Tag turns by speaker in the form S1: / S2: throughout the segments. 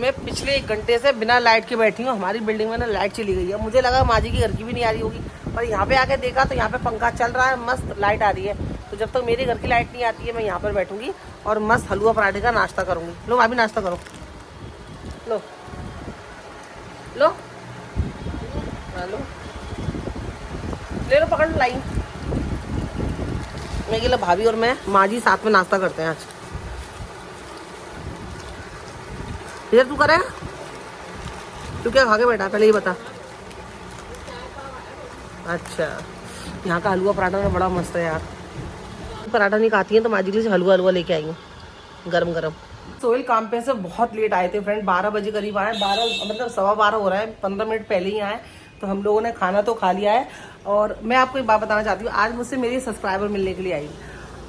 S1: मैं पिछले 1 घंटे से बिना लाइट के बैठी हूँ। हमारी बिल्डिंग में ना लाइट चली गई है। मुझे लगा माँ जी की घर की भी नहीं आ रही होगी, पर यहाँ पे आके देखा तो यहाँ पे पंखा चल रहा है, मस्त लाइट आ रही है। तो जब तक मेरे घर की लाइट नहीं आती है मैं यहाँ पर बैठूंगी और मस्त हलवा पराठे का नाश्ता करूँगी। लो अभी नाश्ता करो, लो लो लो ले लो, पकड़ लो लाइन। मैं अकेला भाभी और मैं माँ जी साथ में नाश्ता करते हैं आज। इधर तू करेगा, तू क्या खा के बैठा पहले ही बता। अच्छा, यहाँ का हलवा पराठा ना बड़ा मस्त है यार। पराठा नहीं खाती है तो माँ जी के लिए हलवा लेके आई हूँ गरम गरम। सोहेल काम पे से बहुत लेट आए थे फ्रेंड, 12 बजे करीब आए। 12 मतलब 12:15 हो रहा है, 15 मिनट पहले ही आए। तो हम लोगों ने खाना तो खा लिया है। और मैं आपको एक बात बताना चाहती हूँ, आज मुझसे मेरी सब्सक्राइबर मिलने के लिए आई।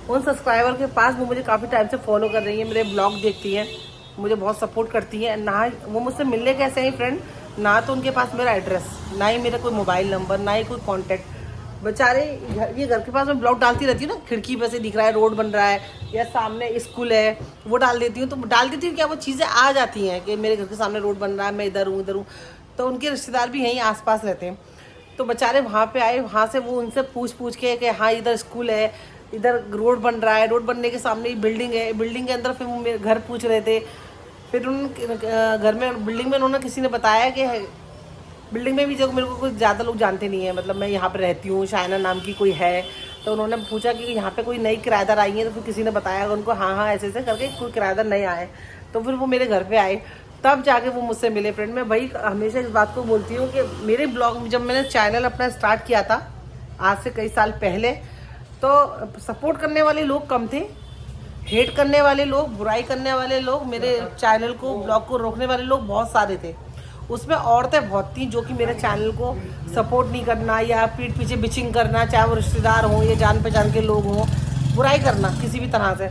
S1: उन सब्सक्राइबर के पास वो मुझे काफ़ी टाइम से फॉलो कर रही है, मेरे ब्लॉग देखती हैं, मुझे बहुत सपोर्ट करती है ना। वो मुझसे मिलने कैसे हैं फ्रेंड, ना तो उनके पास मेरा एड्रेस, ना ही मेरा कोई मोबाइल नंबर, ना ही कोई कॉन्टैक्ट। बेचारे ये घर के पास मैं ब्लॉग डालती रहती हूँ ना, खिड़की पे से दिख रहा है रोड बन रहा है या सामने स्कूल है, वो डाल देती हूँ। तो डाल देती हूँ क्या, वो चीज़ें आ जाती हैं कि मेरे घर के सामने रोड बन रहा है, मैं इधर हूँ। तो उनके रिश्तेदार भी यहीं आसपास रहते हैं। तो बेचारे वहाँ पे आए, वहाँ से वो उनसे पूछ के कि हाँ इधर स्कूल है, इधर रोड बन रहा है, रोड बनने के सामने ही बिल्डिंग है, बिल्डिंग के अंदर। फिर वो मेरे घर पूछ रहे थे। फिर उन घर में बिल्डिंग में उन्होंने किसी ने बताया कि बिल्डिंग में भी जो मेरे को कुछ ज़्यादा लोग जानते नहीं है, मतलब मैं यहाँ पे रहती हूँ, शायना नाम की कोई है। तो उन्होंने पूछा कि यहाँ पे कोई नई किराएदार आई है। तो फिर किसी ने बताया उनको, हाँ ऐसे ऐसे करके कोई किराएदार नए आए। तो फिर वो मेरे घर पे आए, तब जाके वो मुझसे मिले फ्रेंड। मैं भाई हमेशा इस बात को बोलती हूँ कि मेरे ब्लॉग में जब मैंने चैनल अपना स्टार्ट किया था आज से कई साल पहले, तो सपोर्ट करने वाले लोग कम थे, हेट करने वाले लोग, बुराई करने वाले लोग, मेरे चैनल को ब्लॉग को रोकने वाले लोग बहुत सारे थे। उसमें औरतें बहुत थी जो कि मेरे चैनल को सपोर्ट नहीं करना या पीठ पीछे बिचिंग करना, चाहे वो रिश्तेदार हों या जान पहचान के लोग हों, बुराई करना किसी भी तरह से।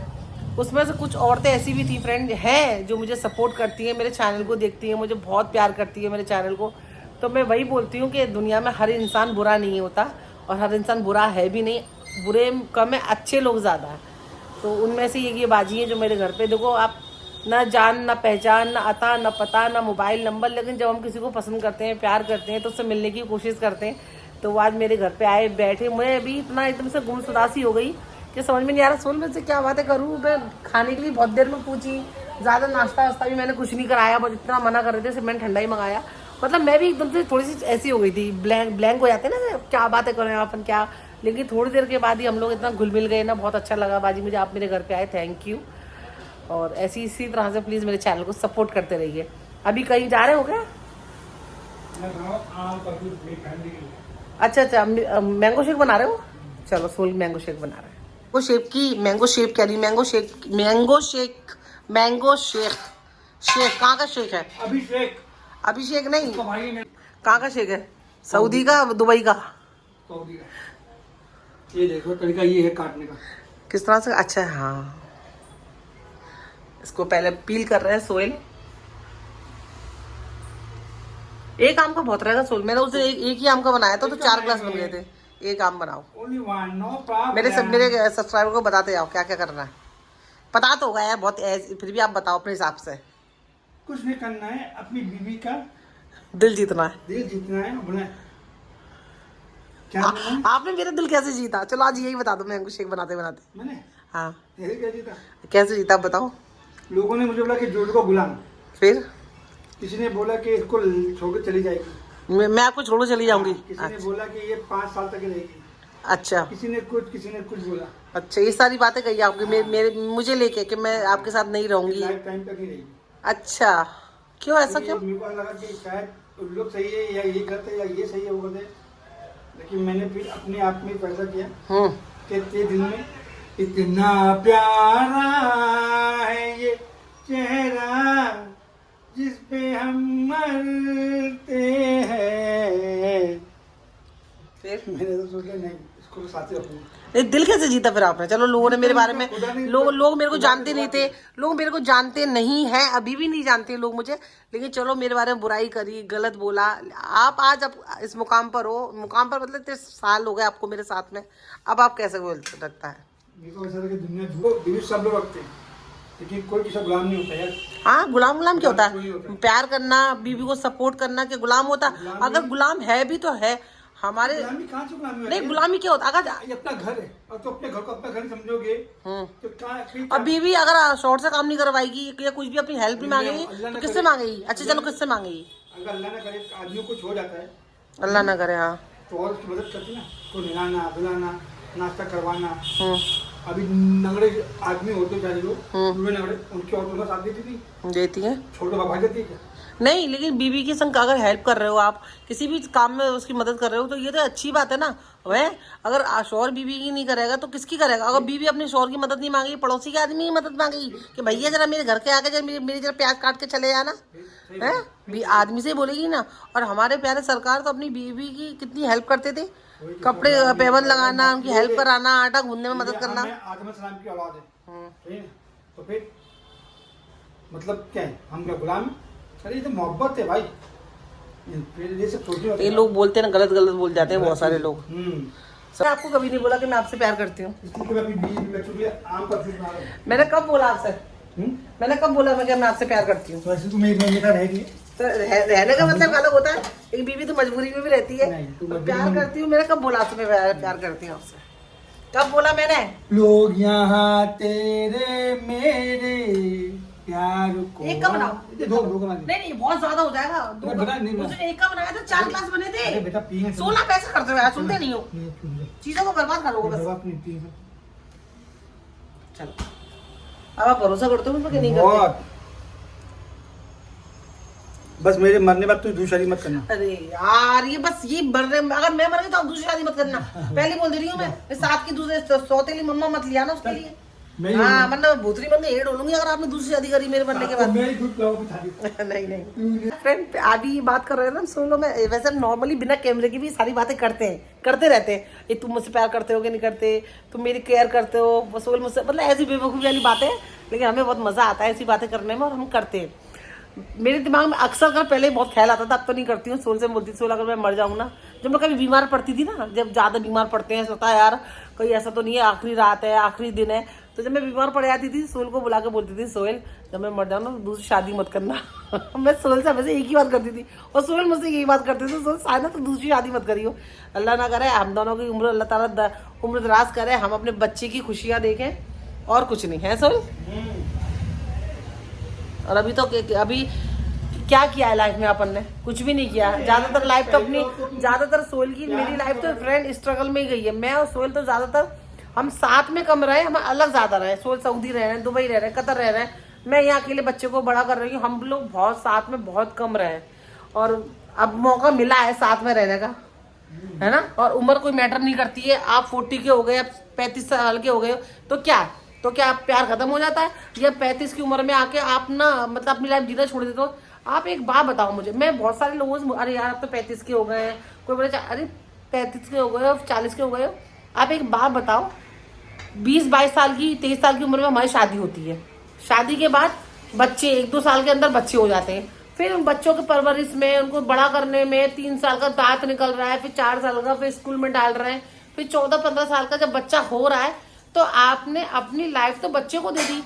S1: उसमें से कुछ औरतें ऐसी भी थी फ्रेंड हैं जो मुझे सपोर्ट करती हैं, मेरे चैनल को देखती हैं, मुझे बहुत प्यार करती है मेरे चैनल को। तो मैं वही बोलती हूँ कि दुनिया में हर इंसान बुरा नहीं होता और हर इंसान बुरा है भी नहीं। बुरे कम है, अच्छे लोग ज़्यादा हैं। तो उनमें से ये बाजी है जो मेरे घर पे, देखो आप, ना जान ना पहचान, ना अता ना पता, ना मोबाइल नंबर, लेकिन जब हम किसी को पसंद करते हैं, प्यार करते हैं, तो उससे मिलने की कोशिश करते हैं। तो वो आज मेरे घर पे आए, बैठे। मैं अभी इतना एकदम से गुमसुदासी हो गई कि समझ में नहीं आ रहा सोन में से क्या बातें करूँ। मैं खाने के लिए बहुत देर में पूछी, ज़्यादा नाश्ता वास्ता भी मैंने कुछ नहीं कराया, बस इतना मना कर रहे थे, सिर्फ मैंने ठंडा ही मंगाया। मतलब मैं भी एकदम से थोड़ी सी ऐसी हो गई थी, ब्लैंक हो जाते हैं ना, क्या बातें करें अपन क्या। लेकिन थोड़ी देर के बाद ही हम लोग इतना घुल मिल गए ना, बहुत अच्छा लगा बाजी मुझे, आप मेरे घर पे आए, थैंक यू। और ऐसी इसी तरह से प्लीज़ मेरे चैनल को सपोर्ट करते रहिए। अभी कहीं जा रहे हो क्या? अच्छा, मैंगो शेक बना रहे हो? चलो सोल मैंगो शेक बना रहे हैं। मैंगो शेक की मैंगो शेक कह रही, मैंगो शेक शेक कहाँ का शेक है? अभिषेक नहीं, कहाँ का शेक है? सऊदी का, दुबई का?
S2: सऊदी का। ये देखो तरीका ये है काटने का,
S1: किस तरह से? अच्छा हाँ, इसको पहले पील कर रहे हैं सोहेल। एक आम का बहुत रहेगा सोहेल, मैंने उसे एक ही आम का बनाया था तो 4 ग्लास बन गए थे। एक आम बनाओ। मेरे सब्सक्राइबर को बताते जाओ क्या क्या करना है। पता तो होगा यार बहुत, फिर भी आप बताओ अपने हिसाब से।
S2: कुछ नहीं करना है, अपनी बीवी का
S1: दिल जीतना है।
S2: दिल जीतना है। बोले क्या
S1: आपने मेरा दिल कैसे जीता? चलो आज यही बता दो मैंगो शेक बनाते बनाते।
S2: मैंने
S1: हाँ,
S2: क्या जीता?
S1: कैसे जीता बताओ।
S2: लोगों ने मुझे बोला कि जोड़ को बुलाना,
S1: फिर
S2: किसी ने बोला कि इसको छोड़ के चली जाएगी,
S1: मैं आपको छोड़ चली जाऊंगी।
S2: किसी ने बोला कि ये 5 साल तक रहेगी।
S1: अच्छा,
S2: किसी ने कुछ बोला।
S1: अच्छा, ये सारी बातें कही आपकी मेरे मुझे लेके कि मैं आपके साथ नहीं रहूंगी,
S2: लाइफ टाइम तक ही रहेगी।
S1: अच्छा, क्यों ऐसा क्यों?
S2: मेरे को लगा कि शायद उन लोग सही है या ये गलत है या ये सही है वो गलत है, लेकिन मैंने फिर अपने आप में फैसला किया कि तेरे दिल में इतना प्यारा है ये चेहरा जिस पे हम मरते हैं।
S1: फिर
S2: मैंने तो सोचा नहीं, इसको साथ ही रखूंगा।
S1: नहीं, दिल कैसे जीता फिर आपने? चलो लोगों ने मेरे बारे में, लोग मेरे को जानते नहीं थे, लोग मेरे को जानते नहीं हैं, अभी भी नहीं जानते लोग मुझे, लेकिन चलो मेरे बारे में बुराई करी, गलत बोला। आप आज अब इस मुकाम पर हो, मुकाम पर मतलब 3 साल हो गए आपको मेरे साथ में, अब आप कैसे बोलते लगता है?
S2: मेरे को ऐसा लगा कि दुनिया सब लोग रखते हैं, लेकिन कोई किसी गुलाम नहीं होता यार।
S1: हाँ, गुलाम गुलाम क्या होता
S2: कोई होता
S1: है? प्यार करना, बीवी को सपोर्ट करना, कि गुलाम होता? अगर गुलाम है भी तो है हमारे।
S2: गुलामी कहाँ से गुलामी होती
S1: नहीं,
S2: है?
S1: गुलामी क्या होता? अगर
S2: ये अपना घर है और तो अपने घर को अपना घर समझोगे तो कहाँ
S1: और बीवी अगर शॉर्ट से काम नहीं करवाएगी या कुछ भी अपनी हेल्प नहीं मांगेगी
S2: अल्लाह
S1: तो
S2: ना
S1: किससे
S2: करे।
S1: मांगेगी? अच्छा चलो, किससे मांगेगी?
S2: अगर अल्लाह ना करे आदमी को कुछ हो जाता है
S1: अल्लाह ना करे। हाँ।
S2: तो और उसकी मदद करती ना, तो नहलाना धुलाना नाश्ता करवाना।
S1: हम्म।
S2: अभी नगड़े आदमी होते बेचारे लोग बुरे नगड़े, उनकी औरतों का साथ देती थी,
S1: देती है।
S2: छोड़ के भाग जाती है क्या?
S1: नहीं, लेकिन बीवी के संग अगर हेल्प कर रहे हो आप, किसी भी काम में उसकी मदद कर रहे हो, तो ये तो अच्छी बात है ना। वह अगर शौहर बीवी की नहीं करेगा तो किसकी करेगा? अगर बीवी अपने शौहर की मदद नहीं मांगेगी, पड़ोसी के आदमी की मदद मांगेगी कि भैया जरा मेरे घर के आके जरा मेरी जरा प्याज काट के चले जाना, है? आदमी से ही बोलेगी ना। और हमारे प्यारे सरकार तो अपनी बीवी की कितनी हेल्प करते थे, कपड़े पेबंद लगाना, उनकी हेल्प कराना, आटा गूंदने में मदद करना।
S2: आदम सलाम की औलाद है, ठीक है? तो फिर मतलब क्या है, हम क्या गुलाम हैं? अरे ये तो मोहब्बत है भाई। फिर ये सब सोचने
S1: ये लोग बोलते हैं ना, गलत गलत बोल जाते हैं बहुत सारे लोग।
S2: हम्म।
S1: सर, आपको कभी नहीं बोला कि मैं आपसे प्यार करती हूँ?
S2: इसलिए कि मैं अपनी बीवी बच्चों के लिए आम का जूस बना रहा हूँ।
S1: मैंने कब बोला आपसे? मैंने कब बोला मैं कि मैं आपसे प्यार करती हूँ?
S2: तो ऐसे तो मेरे साथ रहेगी।
S1: तो रहने का मतलब अलग होता है। एक बीवी तो मजबूरी में भी रहती है।
S2: नहीं, तू
S1: तो
S2: मजबूरी
S1: प्यार
S2: में-
S1: करती हूँ, मैंने कब बोला आपसे मैं प्यार करती हूँ आपसे? कब बोला मैंने?
S2: लोग यहाँ तेरे मेरे प्यार को
S1: एक का बनाओ।
S2: ये दो बना दे।
S1: नहीं नहीं, बहुत ज्यादा हो जाएगा।
S2: अरे बना नहीं बना।
S1: उसने एक का बनाया था, 4 ग्लास बने
S2: अरे
S1: थे।
S2: बेटा पिएंगे
S1: 16 पैसे करते हो यार, सुनते नहीं हो, चीजों को बर्बाद करोगे बस।
S2: जवाब नहीं पिएंगे
S1: चलो, अब आप भरोसा करते हो मुझ पर कि नहीं करते?
S2: बहुत। बस मेरे मरने बाद तू दूसरी शादी मत करना।
S1: अरे यार, ये बस ये मरने, अगर मैं मर गई तो आप दूसरी शादी मत करना। पहले बोल दे रही हूँ मैं, साथ की दूसरे सौतेली मम्मा मत लिया ना उसके लिए। हाँ, वरना भूतरी बन के हेड डोलूंगी अगर आपने दूसरी शादी करी मेरे मरने के बाद।
S2: मेरी दूध पिलाओ शादी।
S1: नहीं नहीं फ्रेंड, अभी बात कर रहे हैं ना, सुन लो। मैं वैसे नॉर्मली बिना कैमरे के भी सारी बातें करते रहते हैं। ये तुम मुझसे प्यार करते हो कि नहीं करते, तुम मेरी केयर करते हो, सोल मुझसे, मतलब ऐसी बेवकूफ़ी वाली बातें। लेकिन हमें बहुत मजा आता है ऐसी बातें करने में और हम करते हैं। मेरे दिमाग में अक्सर कर पहले बहुत ख्याल आता था, अब तो नहीं करती हूँ। सोल से बोलती, सोल अगर मैं मर जाऊँ ना, जब मैं कभी बीमार पड़ती थी ना, जब ज़्यादा बीमार पड़ते हैं, सोचता है यार कोई ऐसा तो नहीं है, आखिरी रात है, आखिरी दिन है, तो जब मैं बीमार पड़ जाती थी, सोल को बुला के बोलती थी, सोहेल जब मैं मर जाऊँ ना, दूसरी शादी मत करना। मैं सोहेल से हमेशा एक ही बात करती थी और सोहेल मुझसे यही बात करते थे, सोहेल शायद ना तो दूसरी शादी मत करियो। अल्लाह ना करे हम दोनों की उम्र, अल्लाह ताला उम्र दराज करे, हम अपने बच्चे की खुशियाँ देखें और कुछ नहीं है सोहेल। और अभी तो अभी क्या किया है लाइफ में अपन ने? कुछ भी नहीं किया। ज्यादातर लाइफ तो अपनी, ज्यादातर सोहेल की, मेरी लाइफ तो फ्रेंड स्ट्रगल में ही गई है। मैं और सोहेल तो ज्यादातर हम साथ में कम रहे, हम अलग ज्यादा रहे। सोहेल सऊदी रह रहे हैं, दुबई रह रहे हैं, कतर रह रहे हैं, मैं यहाँ अकेले बच्चे को बड़ा कर रही हूँ। हम लोग बहुत साथ में बहुत कम रहे और अब मौका मिला है साथ में रहने का, है ना। और उम्र कोई मैटर नहीं करती है। आप 40 के हो गए, 35 साल के हो गए तो क्या प्यार खत्म हो जाता है? या 35 की उम्र में आके आप ना, मतलब अपनी लाइफ जीना छोड़ देते हो? आप एक बात बताओ मुझे, मैं बहुत सारे लोगों से, अरे यार आप तो 35 के हो गए हैं, कोई बोले अरे 35 के हो गए हो, 40 के हो गए हो। आप एक बात बताओ, 20-22 साल की, 23 साल की उम्र में हमारी शादी होती है। शादी के बाद बच्चे 1-2 साल के अंदर बच्चे हो जाते हैं। फिर उन बच्चों की परवरिश में, उनको बड़ा करने में 3 साल का दांत निकल रहा है, फिर 4 साल का, फिर स्कूल में डाल रहे हैं, फिर 14-15 साल का जब बच्चा हो रहा है तो आपने अपनी लाइफ तो बच्चे को दे दी।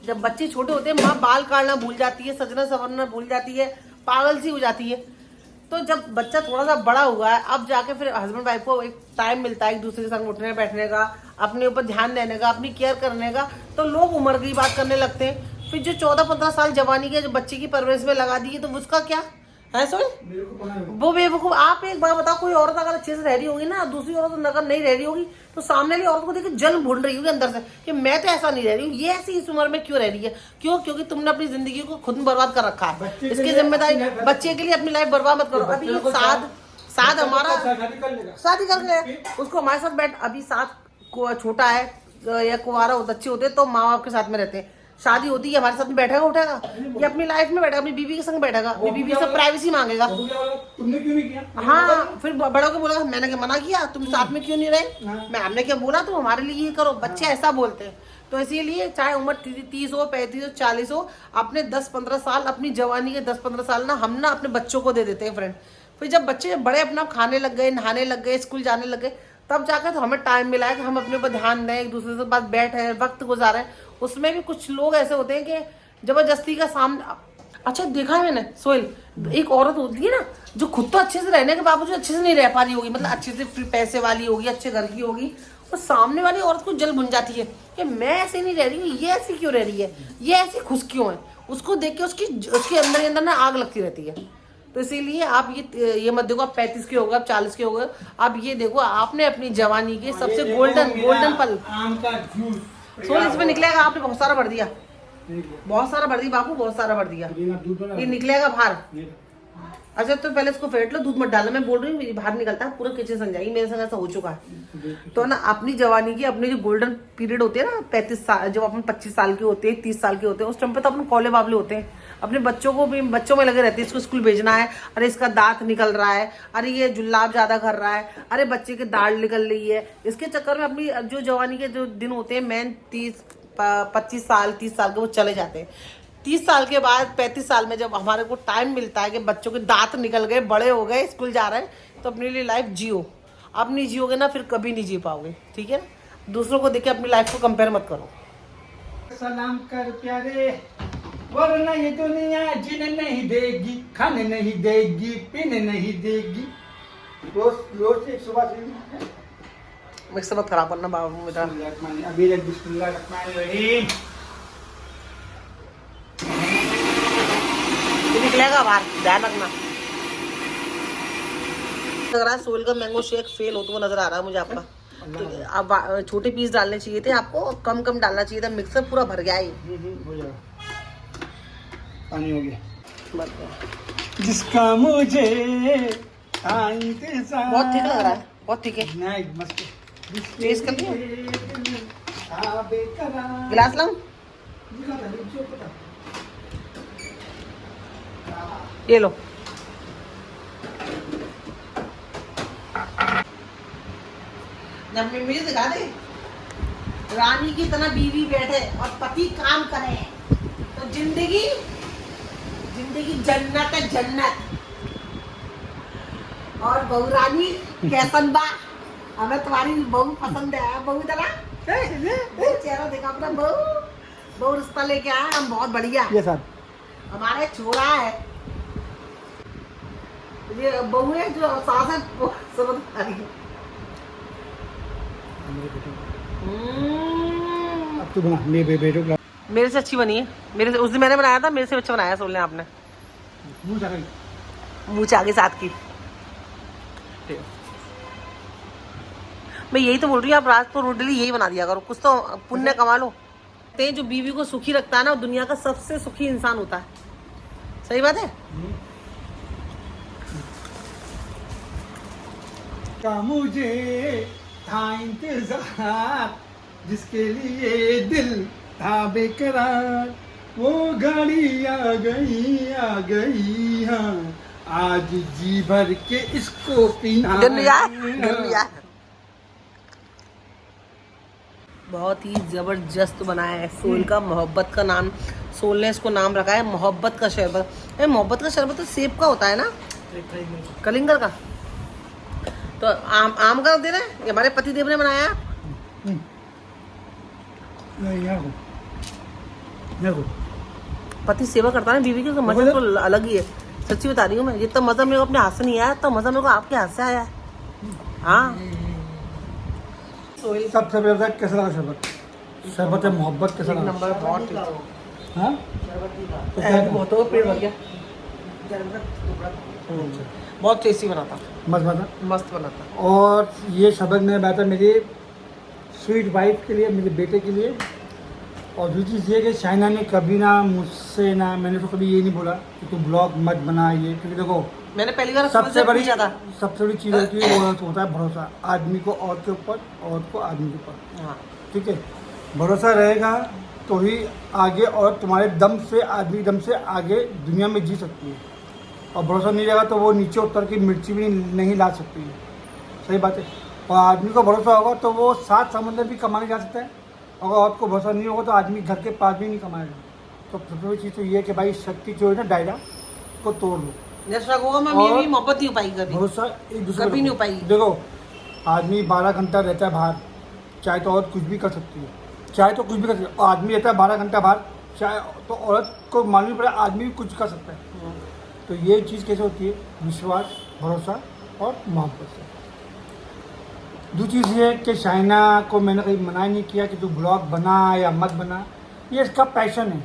S1: जब बच्चे छोटे होते हैं, माँ बाल काटना भूल जाती है, सजना संवरना भूल जाती है, पागल सी हो जाती है। तो जब बच्चा थोड़ा सा बड़ा हुआ है, अब जाके फिर हस्बैंड वाइफ को एक टाइम मिलता है एक दूसरे के संग उठने बैठने का, अपने ऊपर ध्यान देने का, अपनी केयर करने का, तो लोग उम्र की बात करने लगते हैं। फिर जो 14-15 साल जवानी के जो बच्चे की परवरिश में लगा दी तो उसका क्या है? सोई वो बेवकूफ। आप एक बार बताओ, कोई औरत अगर अच्छे से रह रही होगी ना, दूसरी औरत अगर नहीं रह रही होगी तो सामने वाली औरत को देख के जलन भूल रही होगी अंदर से कि मैं तो ऐसा नहीं रह रही हूँ, ये ऐसी इस उम्र में क्यों रह रही है? क्यों? क्योंकि तुमने अपनी जिंदगी को खुद बर्बाद कर रखा है। इसकी जिम्मेदारी, बच्चे के लिए अपनी लाइफ बर्बाद मत करो। अभी ये साथ हमारा शादी कर ले, उसको हमारे साथ बैठ, अभी साथ छोटा है या कुंवारा होता, अच्छे होते तो माँ बाप के साथ में रहते हैं। शादी होती है, हमारे साथ में बैठेगा उठेगा, ये अपनी लाइफ में बैठेगा, अपनी बीवी के संग बैठेगा, अपनी बीवी से प्राइवेसी मांगेगा।
S2: तुमने क्यों नहीं किया?
S1: हाँ, फिर बड़ों को बोलेगा मैंने क्या मना किया, तुम साथ में क्यों नहीं रहे, मैं हमने क्या बोला, तुम हमारे लिए ये करो। बच्चे ऐसा बोलते हैं। तो इसीलिए चाहे उम्र 30 हो, 35 हो, 40 हो, अपने 10-15 साल, अपनी जवानी के 10-15 साल ना हम ना अपने बच्चों को दे देते हैं फ्रेंड। फिर जब बच्चे बड़े अपना खाने लग गए, नहाने लग गए, स्कूल जाने लग गए, तब जाकर तो हमें टाइम मिला है कि हम अपने ऊपर ध्यान दें, एक दूसरे के पास बैठे, वक्त गुजारें। उसमें भी कुछ लोग ऐसे होते हैं कि जबरदस्ती का सामने। अच्छा देखा है मैंने सोहेल, एक औरत होती है ना जो खुद तो अच्छे से रहने के बावजूद अच्छे से नहीं रह पा रही होगी, मतलब अच्छे से पैसे वाली होगी, अच्छे घर की होगी, और सामने वाली औरत को जल बुन जाती है कि मैं ऐसे नहीं रह रही हूँ, ये ऐसी क्यों रह रही है, ये ऐसी खुश क्यों है। उसको देख के उसके अंदर ही अंदर ना आग लगती रहती है। तो इसीलिए आप ये मत देखो आप 35 के हो गए, आप 40 के हो गए, आप ये देखो आपने अपनी जवानी के सबसे गोल्डन पल।
S2: आम का जूस
S1: सोहेल इसमें निकलेगा, आपने बहुत सारा भर दिया, बहुत सारा भर दिया बाबू, बहुत सारा भर दिया, ये निकलेगा बाहर। अच्छा तो पहले इसको फेंट लो, दूध मत डालना, मैं बोल रही हूँ बाहर निकलता है पूरा किचन सम जाएगी, मेरे संग ऐसा हो चुका है। तो ना अपनी जवानी की अपने जो गोल्डन पीरियड होते हैं ना 35 साल, जब अपन 25 साल के होते हैं, 30 साल के होते हैं, उस टाइम पे तो अपन कौले बाबले होते हैं, अपने बच्चों को भी बच्चों में लगे रहते हैं, इसको स्कूल भेजना है, अरे इसका दांत निकल रहा है, अरे ये जुल्लाब ज्यादा कर रहा है, अरे बच्चे की दाढ़ निकल रही है। इसके चक्कर में अपनी जो जवानी के जो दिन होते हैं मैन 25 साल 30 साल के वो चले जाते हैं। 30 साल के बाद 35 साल में जब हमारे को टाइम मिलता है कि बच्चों के दांत निकल गए, बड़े हो गए, स्कूल जा रहे हैं, तो अपने लिए लाइफ जियो। आप नहीं जियोगे ना फिर कभी नहीं जी पाओगे, ठीक है ना। दूसरों को देख के अपनी लाइफ को कंपेयर मत करो।
S2: सलाम कर प्यारे, वरना ये दुनिया जीने नहीं देगी, खाने नहीं देगी, पीने नहीं देगी। रोज रोज एक सुबह से
S1: मिक्स मत खराब करना बाबू बेटा।
S2: अभी बिस्मिल्लाहिर्रहमानिर्रहीम
S1: निकलेगा बाहर, ध्यान रखना। लग रहा है सोहेल का मैंगो शेक फेल होता हुआ नजर आ रहा है मुझे आपका। तो अब छोटे पीस डालने चाहिए थे आपको, कम कम डालना चाहिए था, मिक्सर पूरा भर गया है।
S2: हो जाएगा, पानी हो गया जिसका मुझे इंतजार।
S1: बहुत ठीक लग रहा है, बहुत ठीक है,
S2: नहीं मस्त
S1: टेस्ट कर लिया। गिलास लाऊं? ये लो। जब मैं मुझे दिखा दे रानी की तरह बीवी बैठे और पति काम करे तो जिंदगी जन्नत है, जन्नत। और बहू रानी कैसन बा, हमें तुम्हारी बहू पसंद है। बहू तरह चेहरा देखा अपना, बहू रिश्ता लेके आया हम, बहुत बढ़िया।
S2: ये साथ
S1: हमारे छोरा है, ये बहू है जो सास है, समझ आ रही है।
S2: अब तू बना, मेरे बेटो
S1: मेरे से अच्छी बनी है, मेरे से उस दिन मैंने बनाया था, मेरे से अच्छा बनाया सोहेल ने आपने। मुँह चागे साथ की। मैं यही तो बोल रही हूँ, आप रात को रोटी यही बना दिया करो, कुछ तो पुण्य कमा लो। जो बीवी को सुखी रखता है ना, दुनिया का सबसे सुखी इंसान होता है। सही बात है।
S2: का मुझे था इंतजार, जिसके लिए दिल था बेकरार, वो घड़ी आ गई हाँ, आज जी भर के इसको पीना।
S1: बहुत ही जबरदस्त बनाया है सोहेल का, मोहब्बत का नाम सोहेल ने इसको नाम रखा है, मोहब्बत का शरबत। मोहब्बत का शरबत तो सेब का होता है ना, कलिंगर का। तो आम का दे रहे हैं, ये हमारे पति देव ने बनाया। पति सेवा करता है बीवी की, तो मजा तो अलग ही है। सच्ची बता रही हूँ मैं, जितना मजा मेरे को अपने हाथ से नहीं आया, तो मजा मेरे को आपके हाथ से आया है। हाँ
S2: सबसे पहले कैसा लगा शरबत? शरबत है मोहब्बत कैसा लगा?
S1: नंबर बहुत ठीक।
S2: हाँ
S1: बहुत हो पेट भर गया, बहुत टेस्टी बना था, मस्त बना था।
S2: और ये शरबत मैंने बनाया था मेरी स्वीट वाइफ के लिए, मेरे बेटे के लिए। और दूसरी चीज़ ये कि शाइना ने कभी ना मुझसे ना मैंने तो कभी ये नहीं बोला कि तू ब्लॉग मत बना, ये क्योंकि देखो
S1: मैंने पहली बार
S2: सबसे बड़ी चीज़ होती है वो होता है भरोसा, आदमी को औरत के ऊपर, औरत को आदमी के ऊपर।
S1: हाँ
S2: ठीक है, भरोसा रहेगा तो ही आगे, और तुम्हारे दम से, आदमी दम से आगे दुनिया में जी सकती है। और भरोसा नहीं रहेगा तो वो नीचे उतर के मिर्ची भी नहीं ला सकती है। सही बात है। और आदमी को भरोसा होगा तो वो 7 समुंदर भी कमाने जा सकता है। अगर औरत को भरोसा नहीं होगा तो आदमी घर के पास भी नहीं कमाएगा। तो सबसे बड़ी चीज़ तो ये है कि भाई शक्ति जो है ना, दायरा को तोड़ लो।
S1: जैसा होगा मेरी मोहब्बत नहीं हो पाई कभी,
S2: भरोसा एक दूसरे
S1: कभी नहीं हो पाई।
S2: देखो आदमी 12 घंटा रहता है बाहर, चाहे तो औरत कुछ भी कर सकती है, चाहे तो कुछ भी कर सकते, आदमी रहता है 12 घंटा बाहर, चाहे तो औरत को मालूम पड़ा आदमी भी कुछ कर सकता है। तो ये चीज़ कैसे होती है? विश्वास, भरोसा और मोहब्बत से। दूसरी चीज़ ये कि शाइना को मैंने कहीं मना नहीं किया कि तू ब्लॉग बना या मत बना, ये इसका पैशन है,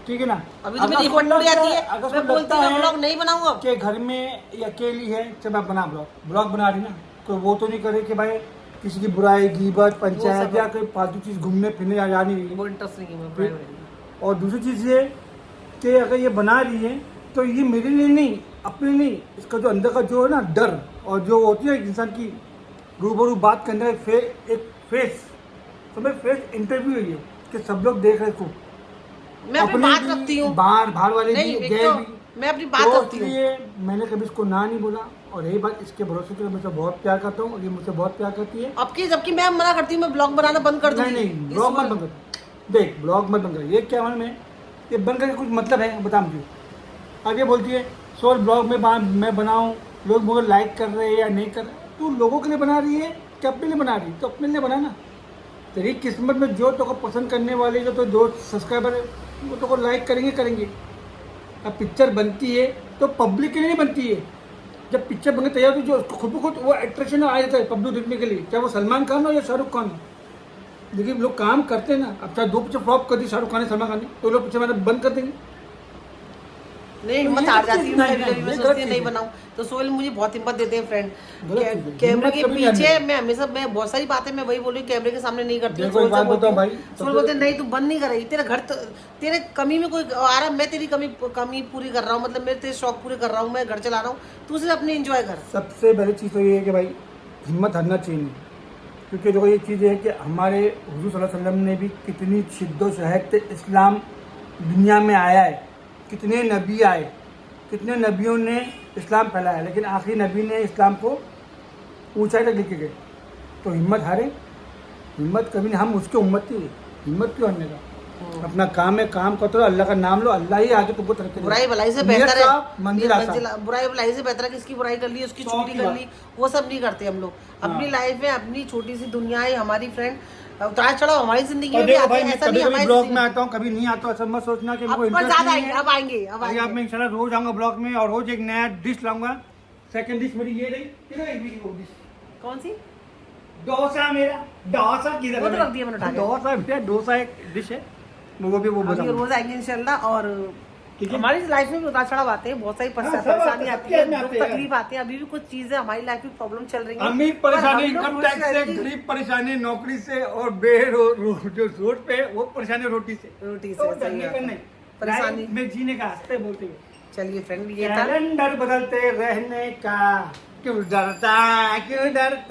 S2: ठीक है ना।
S1: अभी तो मेरी हिम्मत टूट जाती है,
S2: अगर
S1: मैं बोलती हूँ ब्लॉग नहीं बनाऊंगा
S2: कि घर में ये अकेली है, चल मैं बना ब्लॉग बना रही ना, तो वो तो नहीं करे कि भाई किसी की बुराई, गीबत, पंचायत या कोई फालतू चीज़ घूमने फिरने जा नहीं रही है,
S1: वो इंटरेस्ट नहीं है।
S2: और दूसरी चीज़ ये कि अगर ये बना रही है तो ये मेरे लिए नहीं, अपने नहीं, इसका जो अंदर का जो है ना डर, और जो होती है इंसान की रूबरू बात करने का एक फेस, तो मैं फेस इंटरव्यू है ये कि सब लोग देख रहे खूब,
S1: मैं अपनी बात रखती हूँ,
S2: बाहर वाले
S1: नहीं,
S2: भी
S1: एक
S2: गए
S1: तो
S2: भी,
S1: मैं अपनी बात
S2: तो
S1: रखती हूँ।
S2: इसलिए मैंने कभी इसको ना नहीं बोला, और यही बात इसके भरोसे के लिए मुझसे बहुत प्यार करता हूँ और ये मुझसे बहुत प्यार करती है।
S1: अब की जबकि मैं मना करती हूँ, मैं ब्लॉग बनाना बंद कर दूंगी।
S2: नहीं, ब्लॉग मत बंद कर, देख ब्लॉग मत बंद कर, ये क्या मन में ये बंद करके कुछ मतलब है बता मुझे। अब ये बोलती है सोल ब्लॉग में मैं बनाऊँ, लोग मुझे लाइक कर रहे हैं या नहीं कर रहे, तू लोगों के लिए बना रही है कि अपने लिए बना रही है? तो अपने लिए बनाना, तेरी किस्मत में जो तो को पसंद करने वाले जो तो जो सब्सक्राइबर है वो तो को लाइक करेंगे। अब पिक्चर बनती है तो पब्लिक के लिए नहीं बनती है, जब पिक्चर बनकर तैयार होती है जो खुद ब खुद वो अट्रैक्शन आ जाता है पब्लिक देखने के लिए, चाहे वो सलमान खान हो या शाहरुख खान हो। लेकिन लोग काम करते हैं ना, अब चाहे 2 पिक्चर फ्लॉप कर दी शाहरुख खान ने, सलमान खान ने, तो लोग पिक्चर मैंने बंद कर देंगे।
S1: नहीं, हिम्मत हार जाती है, मैं सोचती नहीं बनाऊं। तो सोहेल मुझे बहुत हिम्मत देते हैं फ्रेंड, कैमरे के पीछे मैं हमेशा मैं बहुत सारी बातें मैं वही बोल रही हूँ, कैमरे के सामने नहीं करती हूँ। सोहेल बोलते नहीं तू बंद नहीं करेगी, तेरा घर तेरे कमी में कोई आ रहा, मैं तेरी कमी पूरी कर रहा हूँ, मतलब मैं तेरे शौक पूरे कर रहा हूँ, मैं घर चला रहा हूँ, तू सिर्फ अपनी एंजॉय कर।
S2: सबसे बड़ी चीज़ तो ये है कि भाई हिम्मत हारना चाहिए, क्योंकि देखो ये चीज़ है कि हमारे हुजूर सल्लल्लाहु अलैहि वसल्लम ने भी कितनी शिद्दत शहद इस्लाम दुनिया में आया है, कितने नबी आए, कितने नबियों ने इस्लाम फैलाया, लेकिन आखिरी नबी ने इस्लाम को ऊंचाई तक लेके गए। तो हिम्मत हारे, हिम्मत कभी नहीं, हम उसके उम्मत ही, हिम्मत क्यों हारने का? अपना काम है, काम करते रहो, अल्लाह का नाम लो, अल्लाह ही आगे तुमको तरक्की।
S1: बुराई भलाई से बेहतर है,
S2: मंजिल
S1: बुराई भलाई से बेहतर है, किसकी बुराई कर ली, उसकी छुट्टी कर ली, वो सब नहीं करते हम लोग। अपनी लाइफ में अपनी छोटी सी दुनिया है, हमारी फ्रेंड उतार चढ़ाओ हमारी जिंदगी में भी आते हैं, ऐसा नहीं हमारी
S2: ब्लॉग में आता हूँ, कभी नहीं आता हूँ, ऐसा मत सोचना कि मुझे इंटरेस्ट नहीं है।
S1: अब आएंगे
S2: अब मैं इंशाल्लाह रोज आऊंगा ब्लॉग में, और रोज एक नया डिश लाऊंगा। सेकंड डिश मेरी ये रही,
S1: कौन सी?
S2: डोसा। मेरा डोसा किधर
S1: वो तो रख दिया मैंने उठा के।
S2: डोसा एक डिश है, वो भी वो
S1: अभी रोज आएंगे इंशाल्लाह। और हमारी लाइफ में भी उतार चढ़ाव आते हैं, बहुत सारी परेशानी आती है, दुख तकलीफ आती है, अभी भी कुछ चीजें हमारी लाइफ में प्रॉब्लम चल रही है,
S2: अमीर परेशानी इनकम टैक्स से, गरीब परेशानी नौकरी से, और जो रोड पे वो परेशानी रोटी से परेशानी में जीने का रास्ते बोलते हुए।
S1: चलिए फ्रेंड, ये
S2: कैलेंडर बदलते रहने का क्यों डरता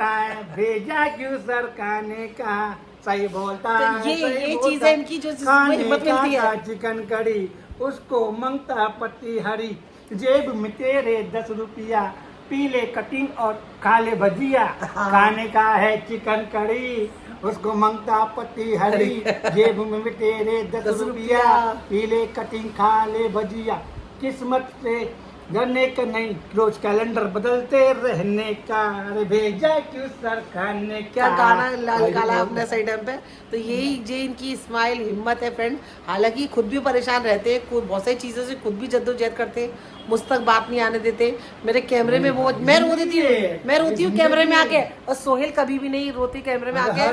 S2: है, भेजा क्यों सरकाने का, सही बोलता
S1: है। ये चीज है इनकी जो हिम्मत मिलती है।
S2: चिकन कड़ी उसको मंगता पत्ती हरी, जेब में तेरे 10 रुपया, पीले कटिंग और काले भजिया, खाने का है चिकन कड़ी उसको मंगता पत्ती हरी, जेब में तेरे 10 रुपया, पीले कटिंग खाले भजिया, किस्मत से डरने का नहीं, रोज कैलेंडर बदलते रहने का, अरे भेजा क्यों सर खाने
S1: क्या गाना निकाला अपने सही टाइम पे। तो यही जो इनकी स्माइल हिम्मत है फ्रेंड। हालांकि खुद भी परेशान रहते हैं, बहुत सारी चीज़ों से खुद भी जद्दोजहद करते हैं, मुझ तक बात नहीं आने देते। मेरे कैमरे में वो मैं रोती हूँ कैमरे में आके, और सोहेल कभी भी नहीं रोती कैमरे में आके,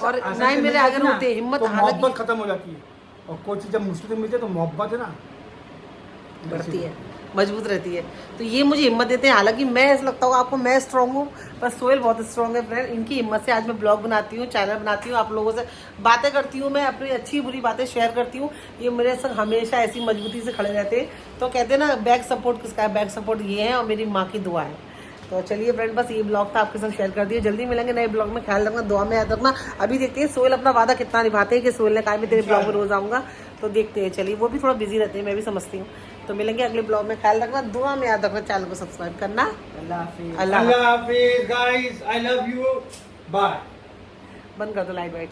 S1: और ना ही मेरे आगे रोते। हिम्मत
S2: मोहब्बत खत्म हो जाती है, और कोई चीज़ जब मुश्किल मिलती है तो मोहब्बत है ना
S1: बढ़ती है, मजबूत रहती है। तो ये मुझे हिम्मत देते हैं। हालांकि मैं ऐसा लगता हूँ आपको मैं स्ट्रांग हूँ, पर सोहेल बहुत स्ट्रांग है फ्रेंड। इनकी हिम्मत से आज मैं ब्लॉग बनाती हूँ, चैनल बनाती हूँ, आप लोगों से बातें करती हूँ, मैं अपनी अच्छी बुरी बातें शेयर करती हूँ। ये मेरे संग हमेशा ऐसी मजबूती से खड़े रहते हैं। तो कहते हैं ना, बैक सपोर्ट किसका है? बैक सपोर्ट ये है, और मेरी माँ की दुआ है। तो चलिए फ्रेंड, बस ये ब्लॉग था आपके साथ शेयर कर दिया। जल्दी मिलेंगे नए ब्लॉग में, ख्याल रखना, दुआ में याद रखना। अभी देखते हैं सोहेल अपना वादा कितना निभाते हैं, कि सोहेल ने कहा मैं तेरे ब्लॉग में रोज आऊँगा, तो देखते हैं। चलिए, वो भी थोड़ा बिजी रहते हैं, मैं भी समझती हूँ। तो मिलेंगे अगले ब्लॉग में, ख्याल रखना, दुआ में याद रखना, चैनल को सब्सक्राइब करना।
S2: अल्लाह हाफिज़ guys, I love you, bye.
S1: बंद कर दो लाइट वाइट।